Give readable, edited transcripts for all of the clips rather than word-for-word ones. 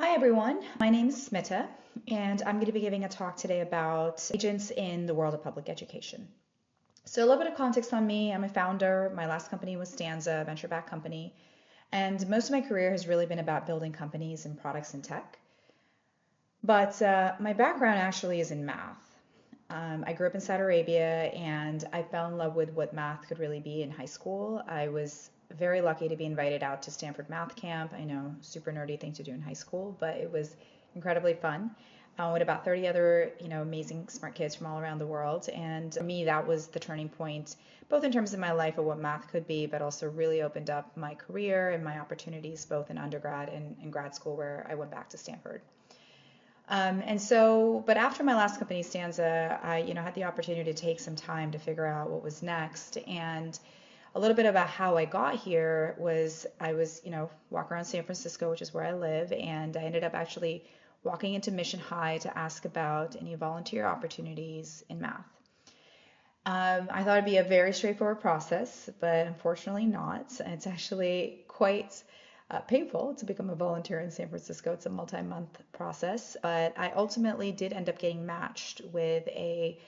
Hi everyone, my name is Smita, and I'm going to be giving a talk today about agents in the world of public education. So a little bit of context on me. I'm a founder. My last company was Stanza, a venture-backed company, and most of my career has really been about building companies and products in tech. But my background actually is in math. I grew up in Saudi Arabia, and I fell in love with what math could really be in high school. I was very lucky to be invited out to Stanford Math Camp. I know, super nerdy thing to do in high school, but it was incredibly fun. With about 30 other, amazing smart kids from all around the world. And for me, that was the turning point, both in terms of my life of what math could be, but also really opened up my career and my opportunities both in undergrad and grad school, where I went back to Stanford. But after my last company, Stanza, I, had the opportunity to take some time to figure out what was next. And a little bit about how I got here was I was, walking around San Francisco, which is where I live, and I ended up actually walking into Mission High to ask about any volunteer opportunities in math. I thought it'd be a very straightforward process, but unfortunately not. It's actually quite painful to become a volunteer in San Francisco. It's a multi-month process, but I ultimately did end up getting matched with a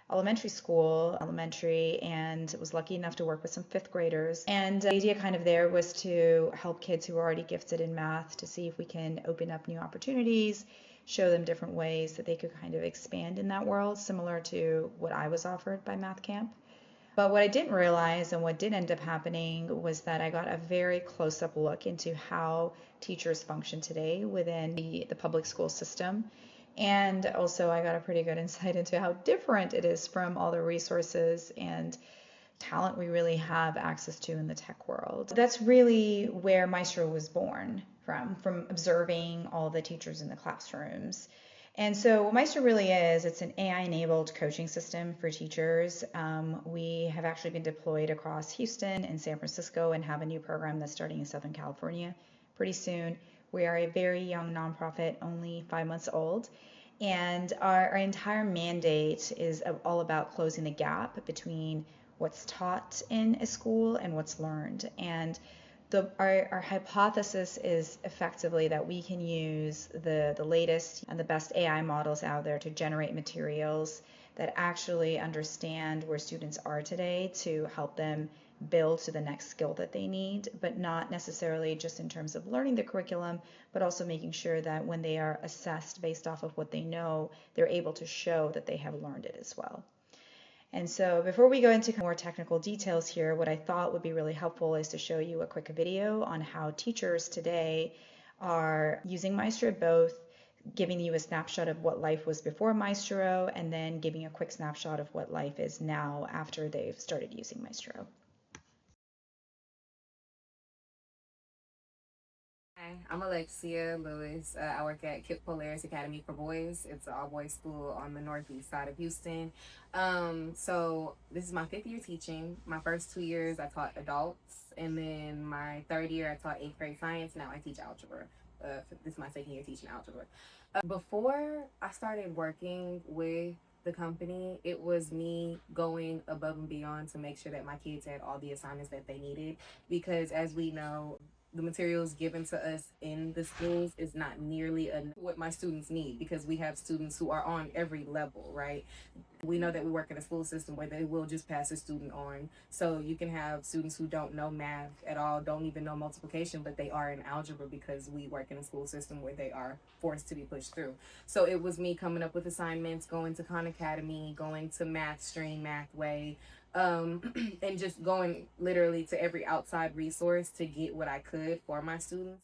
elementary, and was lucky enough to work with some fifth graders. And the idea kind of there was to help kids who are already gifted in math to see if we can open up new opportunities, show them different ways that they could kind of expand in that world, similar to what I was offered by Math Camp. But what I didn't realize and what did end up happening was that I got a very close-up look into how teachers function today within the public school system. And also I got a pretty good insight into how different it is from all the resources and talent we really have access to in the tech world. That's really where Maestro was born from observing all the teachers in the classrooms. And so what Maestro really is, it's an AI-enabled coaching system for teachers. We have actually been deployed across Houston and San Francisco and have a new program that's starting in Southern California pretty soon. We are a very young nonprofit, only 5 months old. And our entire mandate is all about closing the gap between what's taught in a school and what's learned. And our hypothesis is effectively that we can use the latest and the best AI models out there to generate materials that actually understand where students are today to help them build to the next skill that they need, but not necessarily just in terms of learning the curriculum, but also making sure that when they are assessed based off of what they know, they're able to show that they have learned it as well. And so before we go into more technical details here, what I thought would be really helpful is to show you a quick video on how teachers today are using Maestro, both giving you a snapshot of what life was before Maestro and then giving a quick snapshot of what life is now after they've started using Maestro. Hi, I'm Alexia Lewis. I work at KIP Polaris Academy for Boys. It's an all-boys school on the northeast side of Houston. So this is my 5th year teaching. My first 2 years I taught adults, and then my 3rd year I taught 8th grade science. Now I teach algebra. This is my 2nd year teaching algebra. Before I started working with the company, it was me going above and beyond to make sure that my kids had all the assignments that they needed, because as we know, the materials given to us in the schools is not nearly enough what my students need, because we have students who are on every level, right? We know that we work in a school system where they will just pass a student on. So you can have students who don't know math at all, don't even know multiplication, but they are in algebra because we work in a school system where they are forced to be pushed through. So it was me coming up with assignments, going to Khan Academy, going to Math Stream, Mathway, and just going literally to every outside resource to get what I could for my students.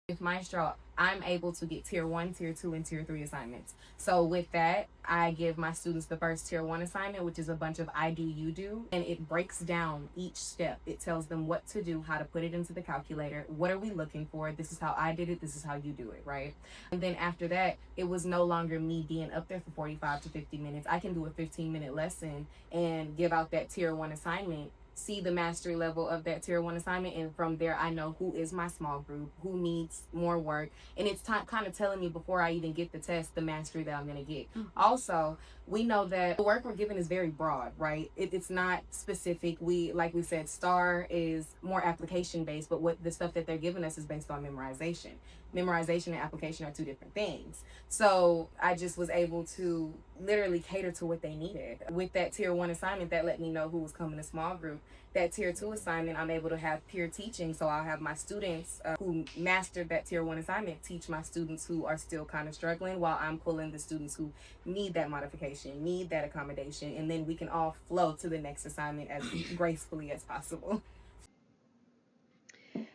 With Maestro, I'm able to get tier 1, tier 2, and tier 3 assignments. So with that, I give my students the first tier 1 assignment, which is a bunch of I do, you do, and it breaks down each step. It tells them what to do, how to put it into the calculator, what are we looking for, this is how I did it, this is how you do it, right? And then after that, it was no longer me being up there for 45 to 50 minutes. I can do a 15-minute lesson and give out that tier 1 assignment see the mastery level of that tier 1 assignment, and from there I know who is my small group, who needs more work, and it's kind of telling me before I even get the test the mastery that I'm going to get. Also, we know that the work we're given is very broad, right? It's not specific. Like we said, STAR is more application based, but what the stuff that they're giving us is based on memorization. Memorization and application are two different things. So I just was able to literally cater to what they needed. With that tier 1 assignment, that let me know who was coming to small group. That tier 2 assignment, I'm able to have peer teaching. So I'll have my students who mastered that tier 1 assignment teach my students who are still kind of struggling, while I'm pulling the students who need that modification, need that accommodation, and then we can all flow to the next assignment as gracefully as possible.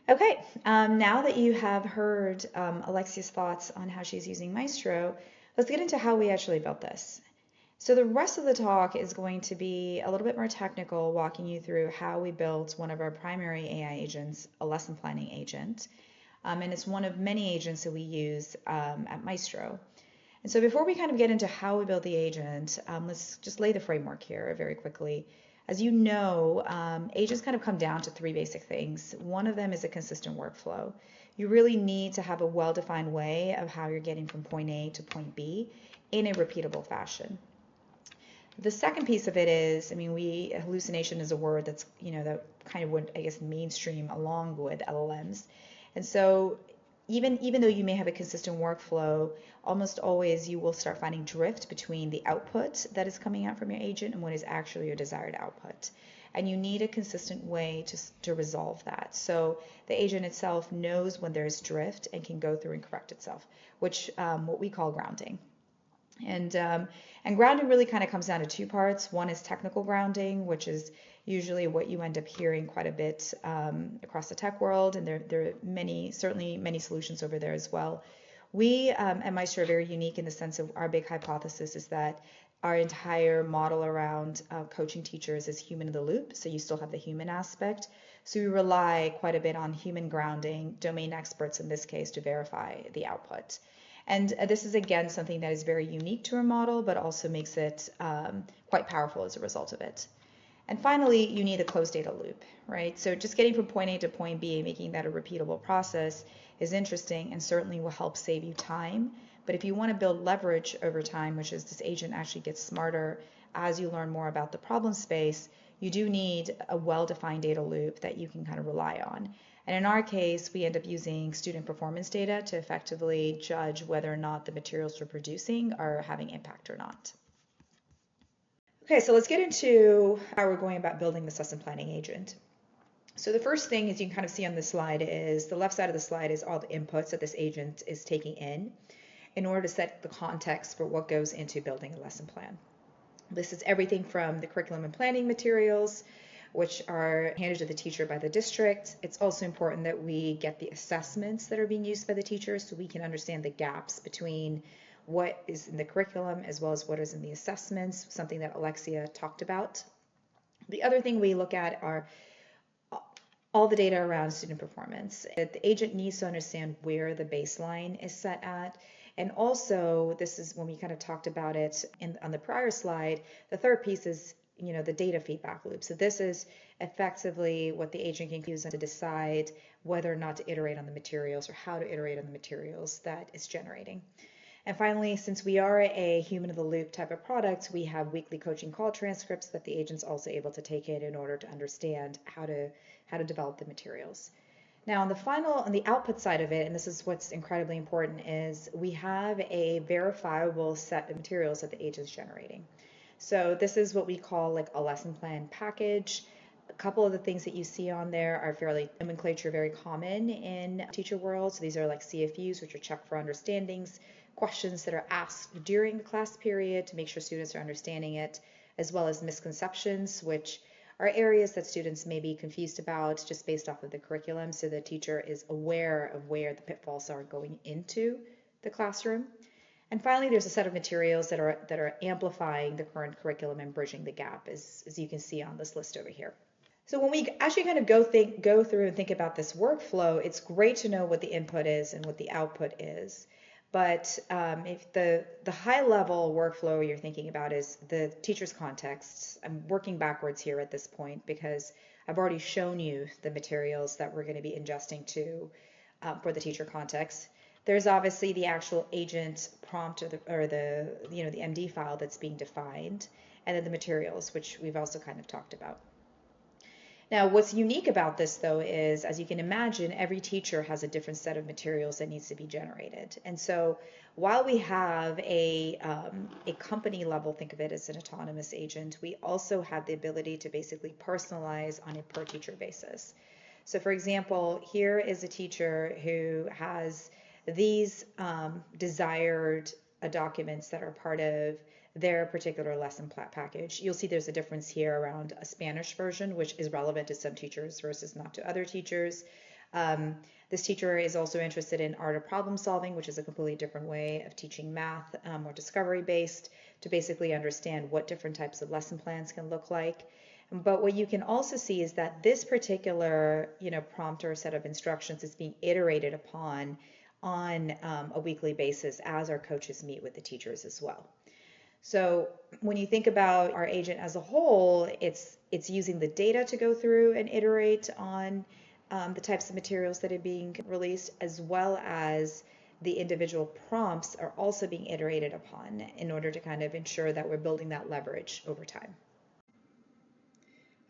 Okay, now that you have heard Alexia's thoughts on how she's using Maestro, let's get into how we actually built this. So the rest of the talk is going to be a little bit more technical, walking you through how we built one of our primary AI agents, a lesson planning agent. And it's one of many agents that we use at Maestro. And so before we kind of get into how we build the agent, let's just lay the framework here very quickly. As you know, agents kind of come down to three basic things. One of them is a consistent workflow. You really need to have a well-defined way of how you're getting from point A to point B in a repeatable fashion. The second piece of it is, hallucination is a word that's, that kind of would, I guess, mainstream along with LLMs. And so even though you may have a consistent workflow, almost always you will start finding drift between the output that is coming out from your agent and what is actually your desired output. And you need a consistent way to resolve that. So the agent itself knows when there's drift and can go through and correct itself, which what we call grounding. And grounding really kind of comes down to two parts. One is technical grounding, which is usually what you end up hearing quite a bit across the tech world, and there are certainly many solutions over there as well. We at Maestro are very unique in the sense of our big hypothesis is that our entire model around coaching teachers is human in the loop, so you still have the human aspect. So we rely quite a bit on human grounding, domain experts in this case, to verify the output. And this is, again, something that is very unique to our model, but also makes it quite powerful as a result of it. And finally, you need a closed data loop, right? So just getting from point A to point B, making that a repeatable process is interesting and certainly will help save you time. But if you want to build leverage over time, which is this agent actually gets smarter as you learn more about the problem space, you do need a well-defined data loop that you can kind of rely on. And in our case, we end up using student performance data to effectively judge whether or not the materials we're producing are having impact or not. Okay, so let's get into how we're going about building this lesson planning agent. So the first thing, as you can kind of see on this slide, is the left side of the slide is all the inputs that this agent is taking in order to set the context for what goes into building a lesson plan. This is everything from the curriculum and planning materials, which are handed to the teacher by the district. It's also important that we get the assessments that are being used by the teachers so we can understand the gaps between what is in the curriculum as well as what is in the assessments, something that Alexia talked about. The other thing we look at are all the data around student performance. The agent needs to understand where the baseline is set at. And also, this is when we kind of talked about it on the prior slide, the third piece is the data feedback loop. So this is effectively what the agent can use to decide whether or not to iterate on the materials or how to iterate on the materials that it's generating. And finally, since we are a human in the loop type of product, we have weekly coaching call transcripts that the agent's also able to take in order to understand how to develop the materials. Now on the output side of it, and this is what's incredibly important, is we have a verifiable set of materials that the agent's generating. So this is what we call like a lesson plan package. A couple of the things that you see on there are fairly nomenclature, very common in teacher world. So these are like CFUs, which are check for understandings, questions that are asked during the class period to make sure students are understanding it, as well as misconceptions, which are areas that students may be confused about just based off of the curriculum, so the teacher is aware of where the pitfalls are going into the classroom. And finally, there's a set of materials that are amplifying the current curriculum and bridging the gap, as you can see on this list over here. So when we actually kind of go through and think about this workflow, it's great to know what the input is and what the output is. But if the high level workflow you're thinking about is the teacher's contexts, I'm working backwards here at this point because I've already shown you the materials that we're going to be ingesting to for the teacher context. There's obviously the actual agent prompt or the MD file that's being defined, and then the materials, which we've also kind of talked about. Now, what's unique about this, though, is, as you can imagine, every teacher has a different set of materials that needs to be generated. And so while we have a company level, think of it as an autonomous agent, we also have the ability to basically personalize on a per teacher basis. So for example, here is a teacher who has these desired documents that are part of their particular lesson package. You'll see there's a difference here around a Spanish version, which is relevant to some teachers versus not to other teachers. This teacher is also interested in art of problem solving, which is a completely different way of teaching math, more discovery based, to basically understand what different types of lesson plans can look like. But what you can also see is that this particular, prompt or set of instructions is being iterated upon on a weekly basis as our coaches meet with the teachers as well. So when you think about our agent as a whole, it's using the data to go through and iterate on the types of materials that are being released, as well as the individual prompts are also being iterated upon in order to kind of ensure that we're building that leverage over time.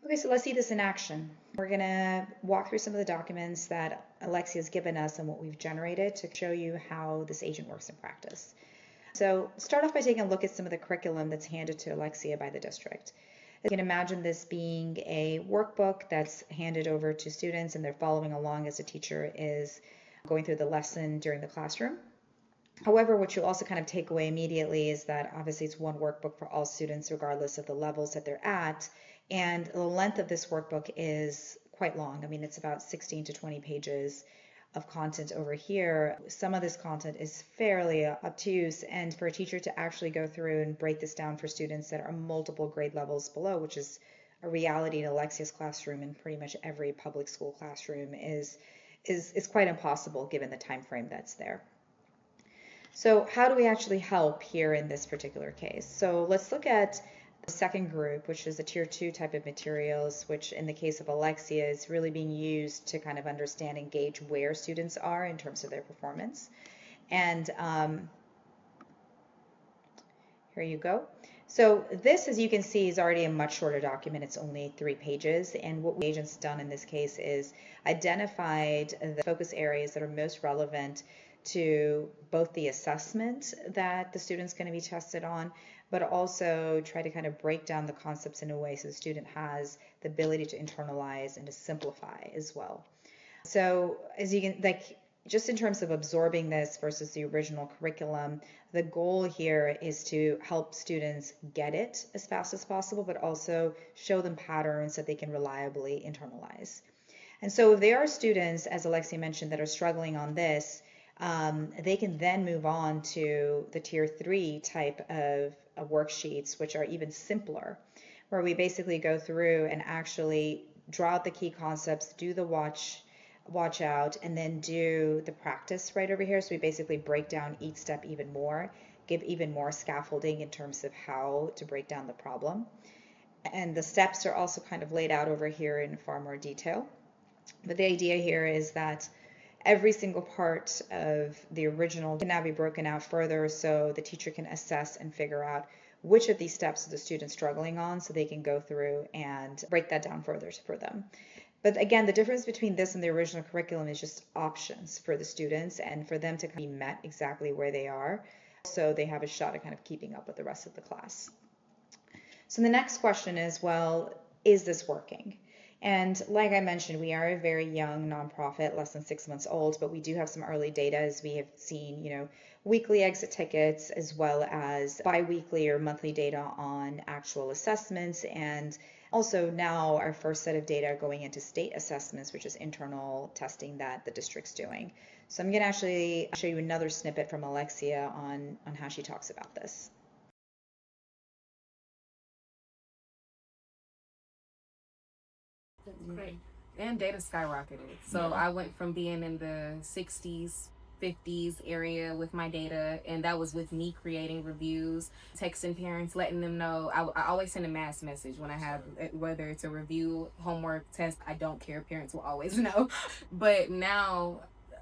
Okay, so let's see this in action. We're going to walk through some of the documents that Alexia has given us and what we've generated to show you how this agent works in practice. So start off by taking a look at some of the curriculum that's handed to Alexia by the district. You can imagine this being a workbook that's handed over to students and they're following along as the teacher is going through the lesson during the classroom. However, what you'll also kind of take away immediately is that obviously it's one workbook for all students regardless of the levels that they're at, and the length of this workbook is quite long. I mean, it's about 16 to 20 pages of content over here. Some of this content is fairly obtuse, and for a teacher to actually go through and break this down for students that are multiple grade levels below, which is a reality in Alexia's classroom and pretty much every public school classroom, is quite impossible given the time frame that's there. So how do we actually help here in this particular case? So let's look at the second group, which is a tier 2 type of materials, which in the case of Alexia is really being used to kind of understand and gauge where students are in terms of their performance. And here you go. So this, as you can see, is already a much shorter document. It's only 3 pages. And what the agent's done in this case is identified the focus areas that are most relevant to both the assessment that the student's going to be tested on, but also try to kind of break down the concepts in a way so the student has the ability to internalize and to simplify as well. So as you can, just in terms of absorbing this versus the original curriculum, the goal here is to help students get it as fast as possible, but also show them patterns that they can reliably internalize. And so if there are students, as Alexia mentioned, that are struggling on this, they can then move on to the tier 3 type of worksheets, which are even simpler, where we basically go through and actually draw out the key concepts, do the watch out, and then do the practice right over here. So we basically break down each step even more, give even more scaffolding in terms of how to break down the problem. And the steps are also kind of laid out over here in far more detail. But the idea here is that every single part of the original can now be broken out further so the teacher can assess and figure out which of these steps is the student struggling on so they can go through and break that down further for them. But again, the difference between this and the original curriculum is just options for the students and for them to be met exactly where they are so they have a shot at kind of keeping up with the rest of the class. So the next question is, well, is this working? And like I mentioned, we are a very young nonprofit, less than 6 months old, but we do have some early data as we have seen, weekly exit tickets as well as bi-weekly or monthly data on actual assessments, and also now our first set of data going into state assessments, which is internal testing that the district's doing. So I'm going to actually show you another snippet from Alexia on how she talks about this. Great. And data skyrocketed. So I went from being in the 60s 50s area with my data, and that was with me creating reviews, texting parents, letting them know. I always send a mass message when I have, whether it's a review, homework, test, I don't care. Parents will always know. But now,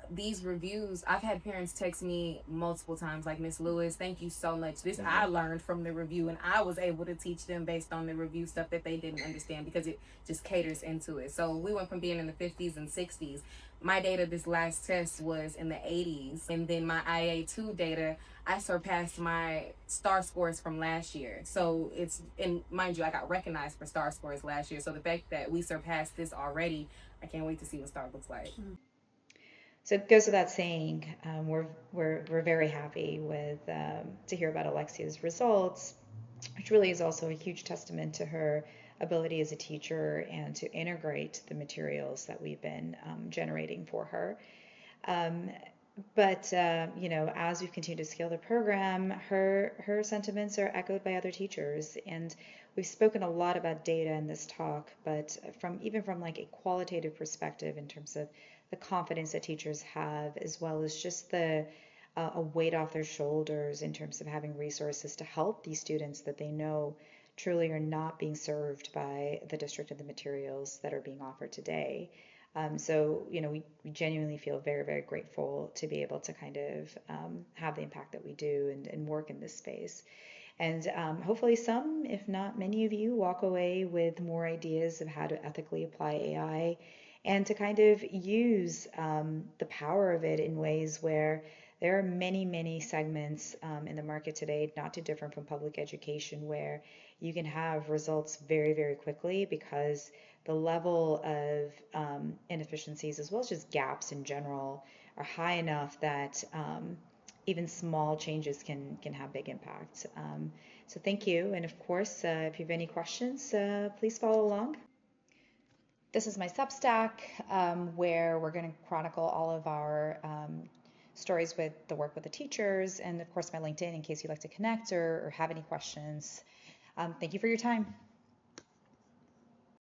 these reviews, I've had parents text me multiple times, like, Miss Lewis, thank you so much. This I learned from the review, and I was able to teach them based on the review stuff that they didn't understand because it just caters into it. So we went from being in the 50s and 60s. My data this last test was in the 80s, and then my IA2 data, I surpassed my star scores from last year. So it's, and mind you, I got recognized for star scores last year. So the fact that we surpassed this already, I can't wait to see what star looks like. So it goes without saying, we're very happy with to hear about Alexia's results, which really is also a huge testament to her ability as a teacher and to integrate the materials that we've been generating for her. Um, but as we've continued to scale the program, her sentiments are echoed by other teachers, and we've spoken a lot about data in this talk, but from like a qualitative perspective in terms of the confidence that teachers have, as well as just the a weight off their shoulders in terms of having resources to help these students that they know truly are not being served by the district and the materials that are being offered today. We genuinely feel very, very grateful to be able to kind of have the impact that we do and work in this space. And hopefully some, if not many of you, walk away with more ideas of how to ethically apply AI and to kind of use the power of it in ways where there are many, many segments in the market today, not too different from public education, where you can have results very, very quickly because the level of inefficiencies as well as just gaps in general are high enough that even small changes can have big impact. So thank you. And of course, if you have any questions, please follow along. This is my Substack, where we're going to chronicle all of our stories with the work with the teachers, and of course my LinkedIn in case you'd like to connect or have any questions. Thank you for your time.